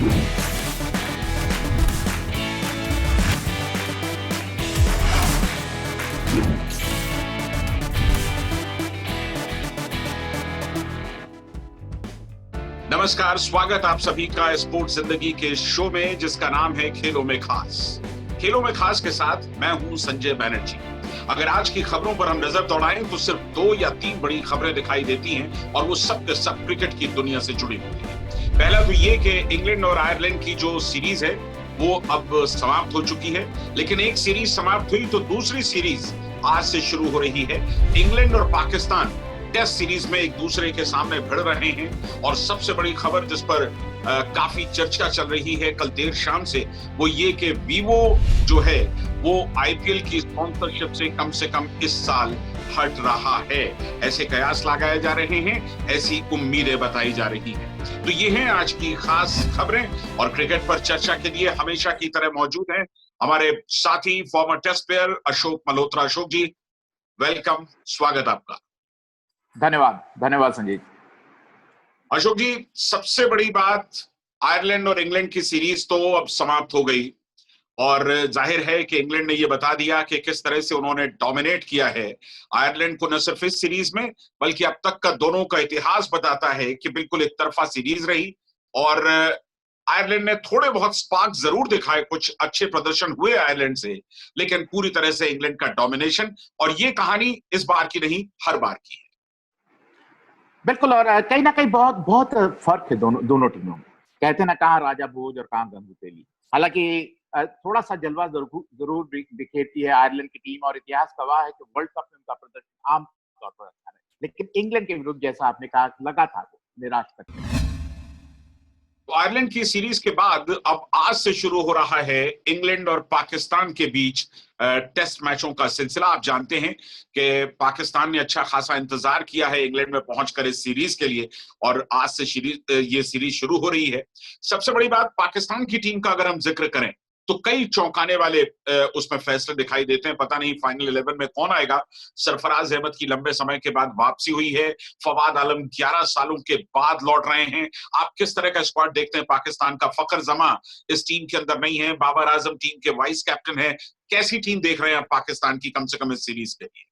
नमस्कार, स्वागत आप सभी का स्पोर्ट्स जिंदगी के शो में जिसका नाम है खेलों में खास। खेलों में खास के साथ मैं हूं संजय बैनर्जी। अगर आज की खबरों पर हम नजर दौड़ाएं तो सिर्फ 2 या 3 बड़ी खबरें दिखाई देती हैं और वो सब के सब क्रिकेट की दुनिया से जुड़ी हुई है। पहला तो ये कि इंग्लैंड और आयरलैंड की जो सीरीज है वो अब समाप्त हो चुकी है, लेकिन एक सीरीज समाप्त हुई तो दूसरी सीरीज आज से शुरू हो रही है। इंग्लैंड और पाकिस्तान टेस्ट सीरीज में एक दूसरे के सामने भिड़ रहे हैं और सबसे बड़ी खबर जिस पर काफी चर्चा चल रही है कल देर शाम से वो ये कि वीवो जो है वो आईपीएल की स्पॉन्सरशिप से कम इस साल हट रहा है। ऐसे कयास लगाए जा रहे हैं, ऐसी उम्मीदें बताई जा रही हैं। तो ये हैं आज की खास खबरें और क्रिकेट पर चर्चा के लिए हमेशा की तरह मौजूद हैं हमारे साथी former test player Ashok Malhotra. Ashok ji, welcome, स्वागत आपका। धन्यवाद संजीव। अशोक जी, सबसे बड़ी बात, आयरलैंड और इंग्लैंड की सीरीज तो अब समाप्त हो गई और जाहिर है कि इंग्लैंड ने यह बता दिया कि किस तरह से उन्होंने डोमिनेट किया है आयरलैंड को, न सिर्फ इस सीरीज में बल्कि अब तक का दोनों का इतिहास बताता है कि बिल्कुल एक तरफा सीरीज रही। और आयरलैंड ने थोड़े बहुत स्पार्क जरूर दिखाए, कुछ अच्छे प्रदर्शन हुए आयरलैंड से, लेकिन पूरी तरह से इंग्लैंड का डोमिनेशन। और ये कहानी इस बार की नहीं, हर बार की है। बिल्कुल, और कहीं ना कहीं बहुत बहुत फर्क है दोनों टीमों में। कहते ना कहाँ राजा भोज और कहाँ गंगूली। हालांकि थोड़ा सा जलवा जरूर बिखेरती है आयरलैंड की टीम और इतिहास गवाह है कि वर्ल्ड कप में उनका प्रदर्शन आम तौर पर अच्छा है, लेकिन इंग्लैंड के विरुद्ध जैसा आपने कहा लगा था वो निराश तक। तो आयरलैंड की सीरीज के बाद अब आज से शुरू हो रहा है इंग्लैंड और पाकिस्तान के बीच टेस्ट मैचों का सिलसिला। आप जानते हैं कि पाकिस्तान ने अच्छा खासा इंतजार किया है इंग्लैंड में पहुंचकर इस सीरीज के लिए और आज से ये सीरीज शुरू हो रही है। सबसे बड़ी बात, पाकिस्तान की टीम का अगर हम जिक्र करें तो कई चौंकाने वाले उसमें फैसले दिखाई देते हैं। पता नहीं फाइनल 11 में कौन आएगा। सरफराज अहमद की लंबे समय के बाद वापसी हुई है। फवाद आलम 11 सालों के बाद लौट रहे हैं। आप किस तरह का स्क्वाड देखते हैं पाकिस्तान का? फखर जमा इस टीम के अंदर नहीं है, बाबर आजम टीम के वाइस कैप्टन है। कैसी टीम देख रहे हैं आप पाकिस्तान की, कम से कम इस सीरीज के लिए?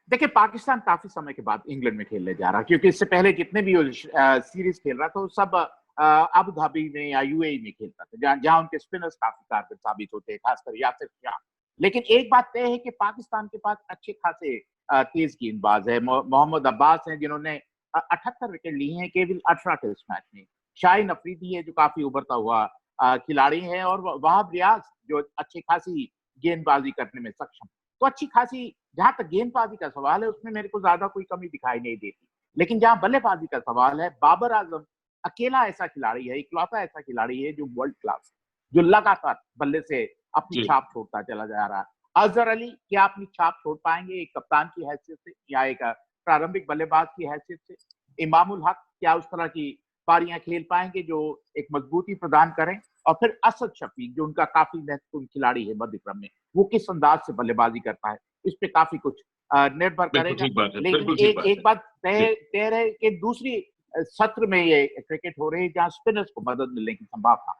देखिए, पाकिस्तान काफी समय के बाद इंग्लैंड में खेलने जा रहा है, क्योंकि इससे पहले जितने भी सीरीज खेल रहा था वो सब अबू धाबी में या यूएई में खेलता था, जहां उनके स्पिनर्स काफी कारगर साबित होते हैं, खासकर यासिर शाह। लेकिन एक बात तय है कि पाकिस्तान के पास अच्छे खासे तेज गेंदबाज है। मोहम्मद अब्बास हैं जिन्होंने 78 विकेट लिए हैं केवल 18 टेस्ट मैच में। शाहीन अफरीदी है जो काफी उभरता हुआ खिलाड़ी है, और वहाब रियाज जो अच्छी खासी गेंदबाजी करने में सक्षम। तो अच्छी खासी, जहां तक गेंदबाजी का सवाल है उसमें मेरे को ज्यादा कोई कमी दिखाई नहीं देती। लेकिन जहां बल्लेबाजी का सवाल है, बाबर आजम अकेला ऐसा खिलाड़ी है, इकलौता ऐसा खिलाड़ी है जो वर्ल्ड क्लास, जो लगातार बल्ले से अपनी छाप छोड़ता चला जा रहा है। अजहर अली क्या अपनी छाप छोड़ पाएंगे एक कप्तान की हैसियत से या एक प्रारंभिक बल्लेबाज की हैसियत से? इमामुल हक क्या उस तरह की पारियां खेल पाएंगे जो एक मजबूती प्रदान करें? और फिर असद शफीक जो उनका काफी महत्वपूर्ण खिलाड़ी है मध्य क्रम में, वो किस अंदाज से बल्लेबाजी करता है, इस पे काफी कुछ निर्भर करेगा। लेकिन एक बात तय है कि दूसरी सत्र में ये क्रिकेट हो रही है जहां स्पिनर्स को मदद मिलने की संभावना।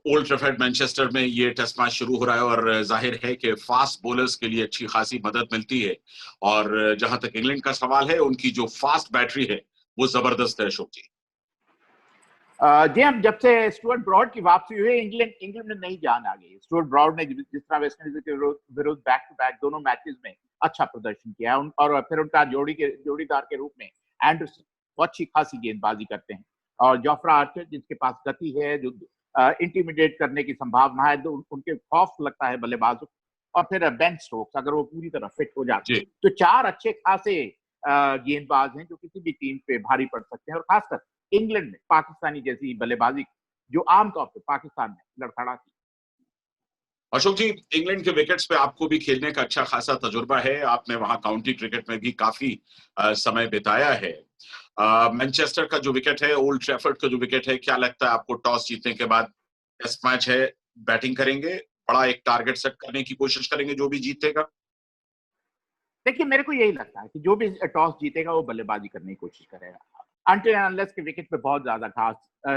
ओल्ड ट्रैफर्ड मैनचेस्टर में ये टेस्ट मैच शुरू हो रहा है और जाहिर है कि फास्ट बॉलर्स के लिए अच्छी खासी मदद मिलती है। और जहां तक इंग्लैंड का सवाल है, उनकी जो फास्ट बैटरी है वो जबरदस्त है। अशोक जी, जी हम, जब से स्टुअर्ट ब्रॉड की वापसी हुई इंग्लैंड में नई जान आ गई। स्टुअर्ट ब्रॉड ने जिस तरह वेस्टइंडीज के विरुद्ध बैक टू बैक दोनों मैचेस में अच्छा प्रदर्शन किया है, और फिर उनका जोड़ीदार के रूप में एंडरसन अच्छी खासी गेंदबाजी करते हैं, और जोफ्रा आर्चर जिसके पास गति है, जो इंटिमिडेट करने की संभावना है, तो उनके खौफ लगता है बल्लेबाजों। और फिर बेन स्टोक्स अगर वो पूरी तरह फिट हो जाते हैं तो 4 अच्छे खासे गेंदबाज हैं जो किसी भी टीम पे भारी पड़ सकते हैं, और खासकर इंग्लैंड में पाकिस्तानी जैसी बल्लेबाजी जो आमतौर पर पाकिस्तान में लड़खड़ाती। अशोक जी, इंग्लैंड के विकेट्स पे आपको भी खेलने का अच्छा खासा तजुर्बा है। आपने वहां काउंटी क्रिकेट में भी काफी समय बिताया है। मैनचेस्टर का जो विकेट है, ओल्ड ट्रैफर्ड का जो विकेट है, क्या लगता है आपको टॉस जीतने के बाद? टेस्ट मैच है, बैटिंग करेंगे, बड़ा एक टारगेट सेट करने की कोशिश करेंगे, जो भी जीतेगा? देखिए, मेरे को यही लगता है कि जो भी टॉस जीतेगा वो बल्लेबाजी करने की कोशिश करेगा। अनटिल एंड अनलेस के विकेट पे बहुत ज्यादा घास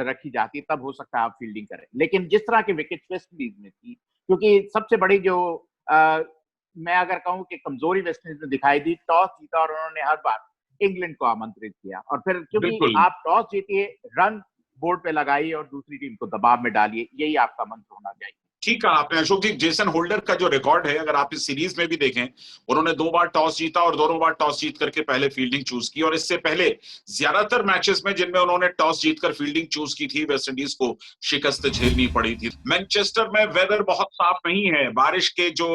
रखी जाती है, तब हो सकता है आप फील्डिंग करें। लेकिन जिस तरह की विकेट वेस्ट इंडीज में थी, क्योंकि सबसे बड़ी जो मैं अगर कहूं कि कमजोरी वेस्ट इंडीज में दिखाई दी, टॉस जीता और उन्होंने हर बार इंग्लैंड को आमंत्रित किया, और फिर क्योंकि बिल्कुल आप टॉस जीतिए, रन बोर्ड पे लगाइए और दूसरी टीम को दबाव में डालिए, यही आपका मंत्र होना चाहिए। ठीक कहा आपने अशोक जी। जेसन होल्डर का जो रिकॉर्ड है, अगर आप इस सीरीज में भी देखें, उन्होंने 2 बार टॉस जीता और दोनों बार टॉस जीत करके पहले फील्डिंग चूज की, और इससे पहले ज्यादातर मैचेस में जिनमें उन्होंने टॉस जीतकर फील्डिंग चूज की थी, वेस्ट इंडीज को शिकस्त झेलनी पड़ी थी। मैनचेस्टर में वेदर बहुत साफ नहीं है, बारिश के जो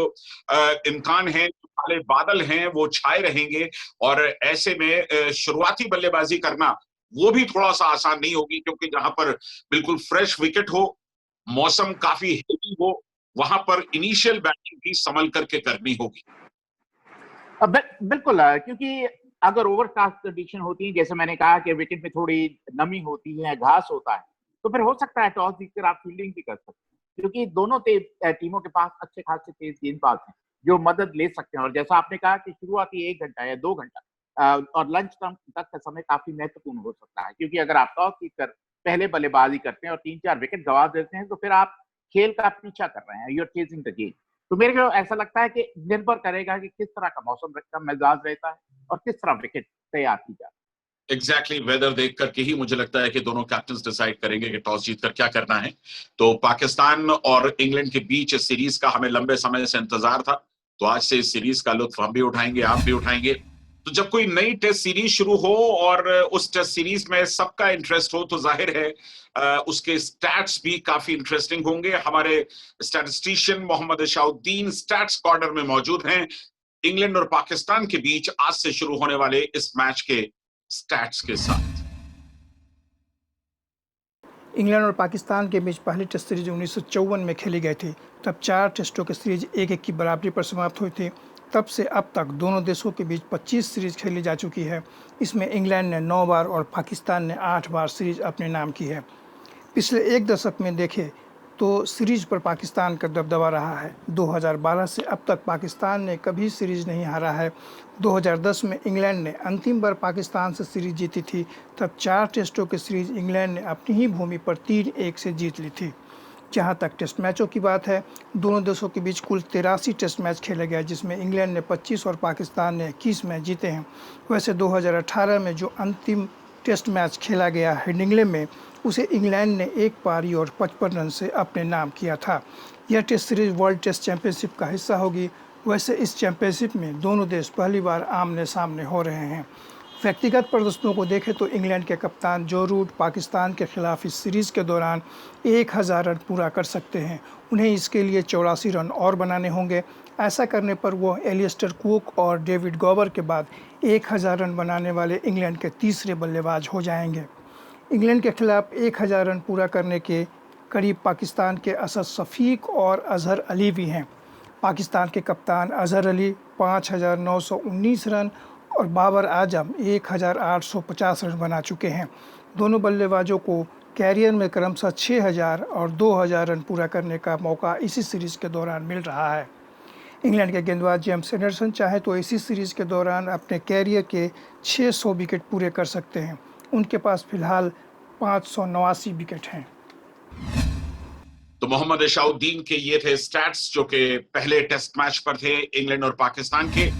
इम्कान है, काले बादल हैं, वो छाए रहेंगे, और ऐसे में शुरुआती बल्लेबाजी करना वो भी थोड़ा सा आसान नहीं होगी, क्योंकि जहां पर बिल्कुल फ्रेश विकेट हो, मौसम काफी हेवी हो, वहां पर इनिशियल बैटिंग भी संभल करके करनी होगी। बिल्कुल, क्योंकि अगर ओवरकास्ट कंडीशन होती है, जैसे मैंने कहा कि विकेट में थोड़ी नमी होती है, घास होता है, तो फिर हो सकता है टॉस जीतकर आप फील्डिंग भी कर सकते हैं, क्योंकि दोनों टीमों के पास अच्छे खासे तेज गेंदबाज हैं जो मदद ले सकते हैं। और जैसा आपने कहा कि शुरुआती 1 घंटा या 2 घंटा और लंच तक का समय काफी महत्वपूर्ण हो सकता है, क्योंकि अगर आप टॉस जीतकर पहले बल्लेबाजी करते हैं और 3-4 विकेट गंवा देते हैं, तो फिर आप खेल का पीछा कर रहे हैं, you are chasing the game. तो मेरे को ऐसा लगता है कि निर्भर करेगा कि किस तरह का मौसम का मिजाज रहता है और किस तरह विकेट तैयार की जाए। एग्जैक्टली वेदर देख करके ही मुझे लगता है कि दोनों कैप्टन डिसाइड करेंगे कि टॉस जीतकर क्या करना है। तो पाकिस्तान और इंग्लैंड के बीच इस सीरीज का हमें लंबे समय से इंतजार था, तो आज से इस सीरीज का लुत्फ हम भी उठाएंगे, आप भी उठाएंगे। तो जब कोई नई टेस्ट सीरीज शुरू हो और उस टेस्ट सीरीज में सबका इंटरेस्ट हो, तो जाहिर है उसके स्टैट्स भी काफी इंटरेस्टिंग होंगे। हमारे स्टैटिस्टिशियन मोहम्मद इशाउद्दीन स्टैट्स कॉर्नर में मौजूद हैं, इंग्लैंड और पाकिस्तान के बीच आज से शुरू होने वाले इस मैच के स्टैट्स के साथ। इंग्लैंड और पाकिस्तान के बीच पहली टेस्ट सीरीज 1954 में खेली गई थी। तब 4 टेस्टों की सीरीज 1-1 की बराबरी पर समाप्त हुई थी। तब से अब तक दोनों देशों के बीच 25 सीरीज खेली जा चुकी है। इसमें इंग्लैंड ने 9 बार और पाकिस्तान ने 8 बार सीरीज अपने नाम की है। पिछले 1 दशक में देखें तो सीरीज पर पाकिस्तान का दबदबा रहा है। 2012 से अब तक पाकिस्तान ने कभी सीरीज नहीं हारा है। 2010 में इंग्लैंड ने अंतिम बार पाकिस्तान से सीरीज जीती थी। तब 4 टेस्टों की सीरीज इंग्लैंड ने अपनी ही भूमि पर 3-1 से जीत ली थी। जहां तक टेस्ट मैचों की बात है, दोनों देशों के बीच कुल 83 टेस्ट मैच खेले गए, जिसमें इंग्लैंड ने 25 और पाकिस्तान ने 21 मैच जीते हैं। वैसे 2018 में जो अंतिम टेस्ट मैच खेला गया हेडिंग्ले में, उसे इंग्लैंड ने 1 पारी और 55 रन से अपने नाम किया था। यह test series world test championship का हिस्सा होगी। वैसे इस चैंपियनशिप में दोनों देश पहली बार आमने सामने हो रहे हैं। व्यक्तिगत प्रदर्शनों को देखें तो इंग्लैंड के कप्तान जो रूट पाकिस्तान के खिलाफ इस सीरीज़ के दौरान 1000 रन पूरा कर सकते हैं। उन्हें इसके लिए 84 रन और बनाने होंगे। ऐसा करने पर वो एलिस्टर कुक और डेविड गॉबर के बाद 1000 रन बनाने वाले इंग्लैंड के तीसरे बल्लेबाज हो जाएंगे। इंग्लैंड के खिलाफ 1000 रन पूरा करने के करीब पाकिस्तान के असद शफीक और अजहर अली भी हैं। पाकिस्तान के कप्तान अजहर अली 5919 रन और बाबर आजम 1850 रन बना चुके हैं। दोनों बल्लेबाजों को कैरियर में क्रमशः 6000 और 2000 रन पूरा करने का मौका इसी सीरीज़ के दौरान मिल रहा है। इंग्लैंड के गेंदबाज जेम्स एंडरसन चाहे तो इसी सीरीज़ के दौरान अपने कैरियर के 600 विकेट पूरे कर सकते हैं। उनके पास फिलहाल 589 विकेट हैं। तो मोहम्मद इशाउद्दीन के ये थे स्टैट्स जो कि पहले टेस्ट मैच पर थे इंग्लैंड और पाकिस्तान के।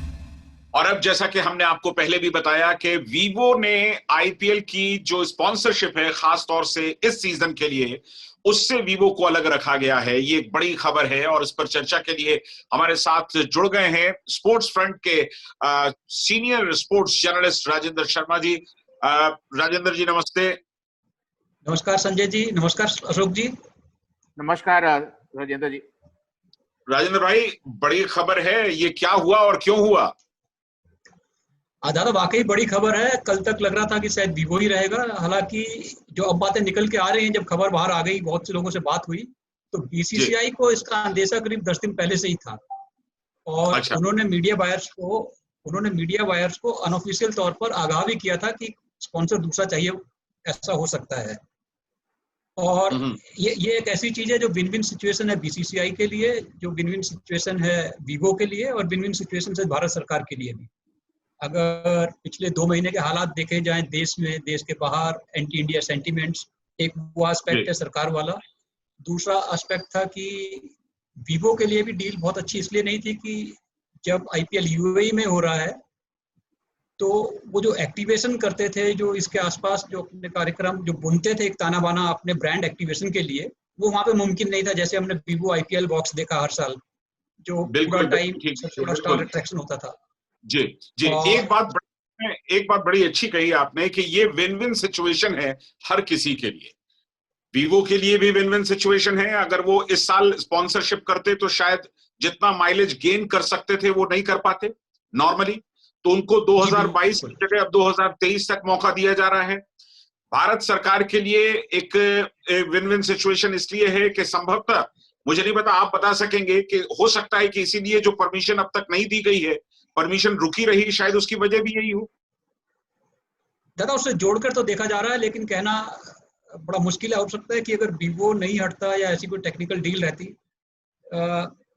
और अब जैसा कि हमने आपको पहले भी बताया कि वीवो ने आईपीएल की जो स्पॉन्सरशिप है खास तौर से इस सीजन के लिए, उससे वीवो को अलग रखा गया है। ये एक बड़ी खबर है और इस पर चर्चा के लिए हमारे साथ जुड़ गए हैं स्पोर्ट्स फ्रंट के senior sports journalist Rajendra Sharma ji. Rajendra ji नमस्ते। नमस्कार संजय जी, नमस्कार अशोक जी। नमस्कार राजेंद्र जी। राजेंद्र भाई, बड़ी खबर है, ये क्या हुआ और क्यों हुआ? दादा वाकई बड़ी खबर है। कल तक लग रहा था कि शायद वीवो ही रहेगा, हालांकि जो अब बातें निकल के आ रही हैं, जब खबर बाहर आ गई, बहुत से लोगों से बात हुई, तो बीसीसीआई को इसका अंदेशा करीब 10 दिन पहले से ही था। और अच्छा। उन्होंने मीडिया बायर्स को अनऑफिशियल तौर पर आगाह भी किया था कि स्पॉन्सर दूसरा चाहिए, ऐसा हो सकता है। और ये एक ऐसी चीज है जो विन विन सिचुएशन है बीसीसीआई के लिए, जो विन विन सिचुएशन है वीवो के लिए और विन विन सिचुएशन है भारत सरकार के लिए भी। अगर पिछले 2 महीने के हालात देखे जाएं देश में, देश के बाहर, एंटी इंडिया सेंटीमेंट्स, एक वो एस्पेक्ट है सरकार वाला। दूसरा एस्पेक्ट था कि वीवो के लिए भी डील बहुत अच्छी इसलिए नहीं थी कि जब आईपीएल यूएई में हो रहा है तो वो जो एक्टिवेशन करते थे, जो इसके आसपास जो अपने कार्यक्रम जो बुनते थे एक ताना बाना अपने ब्रांड एक्टिवेशन के लिए, वो वहाँ पे मुमकिन नहीं था। जैसे हमने वीवो आईपीएल बॉक्स देखा हर साल, जो पूरा टाइम सबसे बड़ा स्टार अट्रैक्शन होता था। जी जी, एक बात बड़ी अच्छी कही आपने कि ये विन विन सिचुएशन है हर किसी के लिए। वीवो के लिए भी विन विन सिचुएशन है। अगर वो इस साल स्पॉन्सरशिप करते तो शायद जितना माइलेज गेन कर सकते थे वो नहीं कर पाते नॉर्मली, तो उनको 2022 की जगह अब 2023 तक मौका दिया जा रहा है। भारत सरकार के लिए एक विन विन सिचुएशन इसलिए है कि संभवतः, मुझे नहीं पता, आप बता सकेंगे कि हो सकता है कि इसीलिए जो परमिशन अब तक नहीं दी गई है, परमिशन रुकी रही, शायद उसकी वजह भी यही हो। दादा उससे जोड़कर तो देखा जा रहा है, लेकिन कहना बड़ा मुश्किल है। हो सकता है कि अगर वीवो नहीं हटता या ऐसी कोई टेक्निकल डील रहती,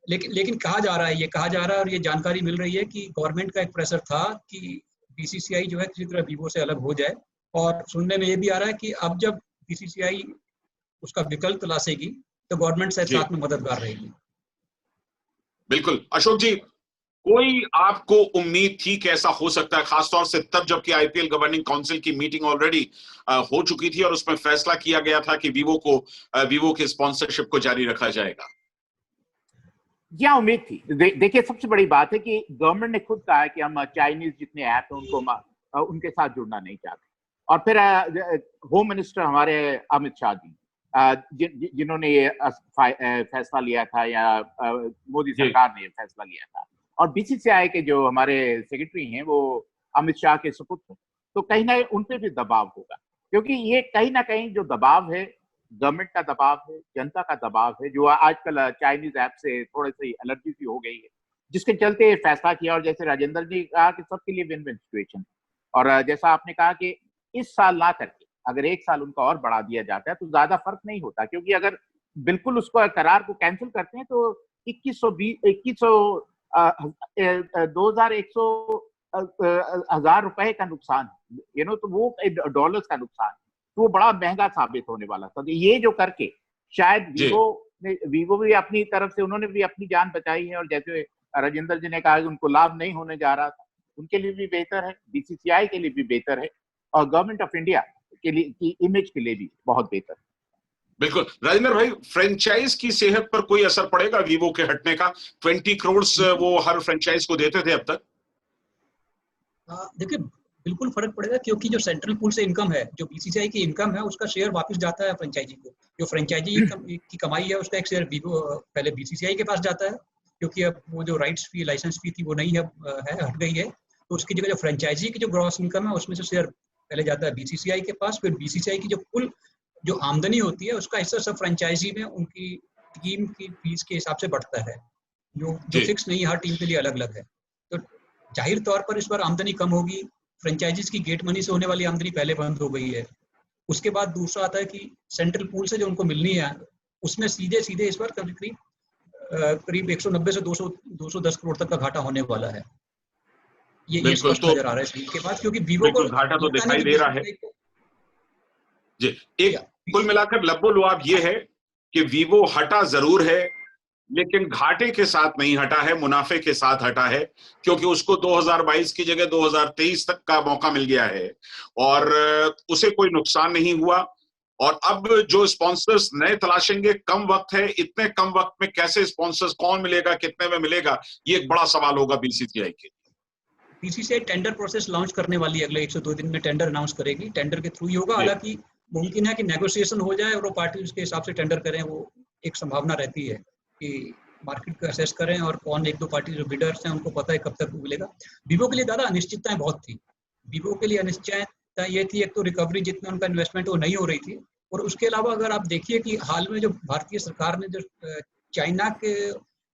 लेकिन कहा जा रहा है, ये कहा जा रहा है और ये जानकारी मिल रही है कि गवर्नमेंट का एक प्रेशर था कि बीसीसीआई जो है किसी तरह वीवो से अलग हो जाए। और सुनने में ये भी आ रहा है कि अब जब बीसीसीआई उसका विकल्प तलाशेगी तो गवर्नमेंट से साथ में मददगार रहेगी। बिल्कुल। अशोक जी, कोई आपको उम्मीद थी कि ऐसा हो सकता है, खासतौर से तब जबकि आईपीएल गवर्निंग काउंसिल की मीटिंग ऑलरेडी हो चुकी थी और उसमें फैसला किया गया था कि वीवो के स्पॉन्सरशिप को जारी रखा जाएगा? क्या उम्मीद थी? देखिए, सबसे बड़ी बात है कि गवर्नमेंट ने खुद कहा है कि हम चाइनीज जितने ऐप हैं उनको उनके साथ जुड़ना नहीं चाहते। और फिर होम मिनिस्टर हमारे अमित शाह जी, जिन्होंने ये फैसला लिया था, या मोदी सरकार ने ये फैसला लिया था, और बीसीसीआई के जो हमारे सेक्रेटरी हैं वो अमित शाह के सुपुत्र, तो कहीं ना उन पे भी दबाव होगा, क्योंकि ये कहीं ना कहीं जो दबाव है, गवर्नमेंट का दबाव है, जनता का दबाव है, जो आजकल चाइनीज ऐप से थोड़ी सी एलर्जी सी हो गई है, जिसके चलते फैसला किया। और जैसे राजेंद्र जी कहा कि सबके लिए विन विन सिचुएशन है। और जैसा आपने कहा कि इस साल ना करके अगर एक साल उनका और बढ़ा दिया जाता है तो ज्यादा फर्क नहीं होता, क्योंकि अगर बिल्कुल उसको करार को कैंसिल करते हैं तो 2100 रुपए का नुकसान, तो वो डॉलर्स का नुकसान, तो वो बड़ा महंगा साबित होने वाला था। तो ये जो करके शायद वीवो भी अपनी तरफ से उन्होंने भी अपनी जान बचाई है, और जैसे राजेंद्र जी ने कहा कि उनको लाभ नहीं होने जा रहा था, उनके लिए भी बेहतर है, बीसीसीआई के लिए भी बेहतर है, और गवर्नमेंट ऑफ इंडिया के लिए की इमेज के लिए भी बहुत बेहतर है। बिल्कुल। राजेंद्र भाई, फ्रेंचाइज की सेहत पर कोई असर पड़ेगा वीवो के हटने का? 20 करोड़ वो हर फ्रेंचाइज को देते थे अब तक। देखिए, बिल्कुल फर्क पड़ेगा, क्योंकि जो सेंट्रल पूल से इनकम है, जो बीसीसीआई की इनकम है, उसका शेयर वापस जाता है फ्रेंचाइजी को। जो फ्रेंचाइजी की कमाई है उसका एक शेयर वीवो पहले बीसीसीआई के पास जाता है, क्योंकि अब वो जो राइट्स फी, लाइसेंस फी थी वो नहीं है, हट गई है। तो उसकी जगह जो फ्रेंचाइजी की जो ग्रॉस इनकम है उसमें से शेयर पहले जाता है बीसीसीआई के पास। फिर बीसीसीआई की जो कुल जो आमदनी होती है उसका हिस्सा सब फ्रेंचाइजी में उनकी टीम की फीस के हिसाब से बढ़ता है, जो फिक्स नहीं है, हर टीम के लिए अलग अलग है। तो जाहिर तौर पर इस बार आमदनी कम होगी। फ्रेंचाइजीज की गेट मनी से होने वाली आमदनी पहले बंद हो गई है। उसके बाद दूसरा आता है कि सेंट्रल पूल से जो उनको मिलनी है उसमें सीधे इस बार करीब 190 से 210 करोड़ तक का घाटा होने वाला है। ये स्पष्ट नजर आ रहा है इसलिए के बाद, क्योंकि वीवो को घाटा तो दिखाई दे रहा है जी। एक कुल मिलाकर लब्बो-लुआब ये है कि वीवो हटा जरूर है, लेकिन घाटे के साथ नहीं हटा है, मुनाफे के साथ हटा है, क्योंकि उसको 2022 की जगह 2023 तक का मौका मिल गया है और उसे कोई नुकसान नहीं हुआ। और अब जो स्पॉन्सर्स नए तलाशेंगे, कम वक्त है, इतने कम वक्त में कैसे स्पॉन्सर्स, कौन मिलेगा, कितने में मिलेगा, ये एक बड़ा सवाल होगा बीसीसीआई के। बीसीसीआई टेंडर प्रोसेस लॉन्च करने वाली है, अगले 102 दिन में टेंडर अनाउंस करेगी। टेंडर के थ्रू ही होगा, हालांकि मुमकिन है कि नेगोशिएशन हो जाए और वो पार्टी उसके हिसाब से टेंडर करें, वो एक संभावना रहती है कि मार्केट को असेस करें और कौन एक दो पार्टी जो बिडर्स हैं उनको पता है कब तक मिलेगा। वीवो के लिए ज़्यादा अनिश्चितताएं बहुत थी। वीवो के लिए अनिश्चितता ये थी, एक तो रिकवरी जितना उनका इन्वेस्टमेंट वो नहीं हो रही थी, और उसके अलावा अगर आप देखिए कि हाल में जो भारतीय सरकार ने जो चाइना के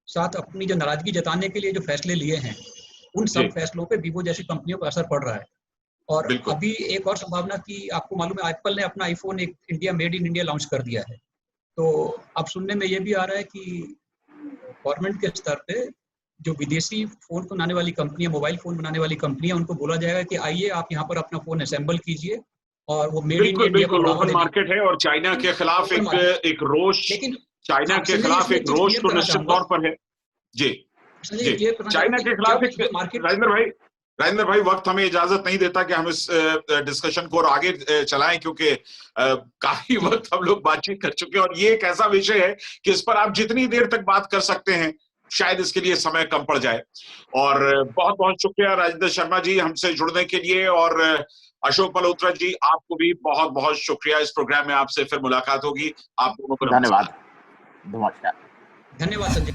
साथ अपनी जो नाराजगी जताने के लिए जो फैसले लिए हैं, उन सब फैसलों पे वीवो जैसी कंपनियों का असर पड़ रहा है। और अभी एक और संभावना की आपको मालूम है, एप्पल ने अपना आईफोन एक India made in India launch कर दिया है। तो अब सुनने में ये भी आ रहा है कि गवर्नमेंट के स्तर पे जो विदेशी फोन बनाने वाली कंपनियां, मोबाइल फोन बनाने वाली कंपनियां, उनको बोला जाएगा कि आइए आप यहाँ पर अपना फोन असेंबल कीजिए और वो मेड इन बिल्कुल इंडिया को बिल्कुल बढ़ावा ओपन देने मार्केट है और चाइना के खिलाफ ओपन मार्केट। एक रोष, लेकिन चाइना हाँ, के संजय जी, खिलाफ इसमें एक चीज रोष क्लियर तो करना निश्चित चाहूंगा। तौर पर है। जी संजय जी जी, क्लियर करना चाइना चाहूंगा के कि खिलाफ जब ये मार्केट राजेंद्र भाई वक्त हमें इजाजत नहीं देता कि हम इस डिस्कशन को और आगे चलाएं, क्योंकि काफी वक्त हम लोग बातचीत कर चुके हैं और ये एक ऐसा विषय है कि इस पर आप जितनी देर तक बात कर सकते हैं शायद इसके लिए समय कम पड़ जाए। और बहुत बहुत शुक्रिया राजेंद्र शर्मा जी हमसे जुड़ने के लिए, और अशोक मल्होत्रा जी आपको भी बहुत बहुत शुक्रिया। इस प्रोग्राम में आपसे फिर मुलाकात होगी। आप दोनों को धन्यवाद। नमस्कार। धन्यवाद संजय।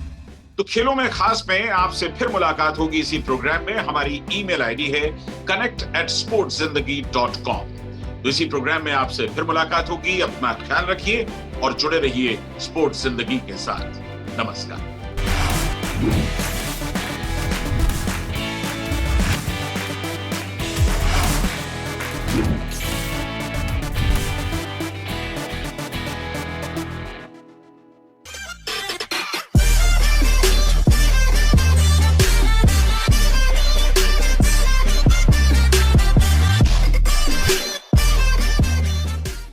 तो खेलों में खास में आपसे फिर मुलाकात होगी इसी प्रोग्राम में। हमारी ईमेल आईडी है connect@sportszindagi.com। तो इसी प्रोग्राम में आपसे फिर मुलाकात होगी। अपना ख्याल रखिए और जुड़े रहिए स्पोर्ट्स जिंदगी के साथ। नमस्कार।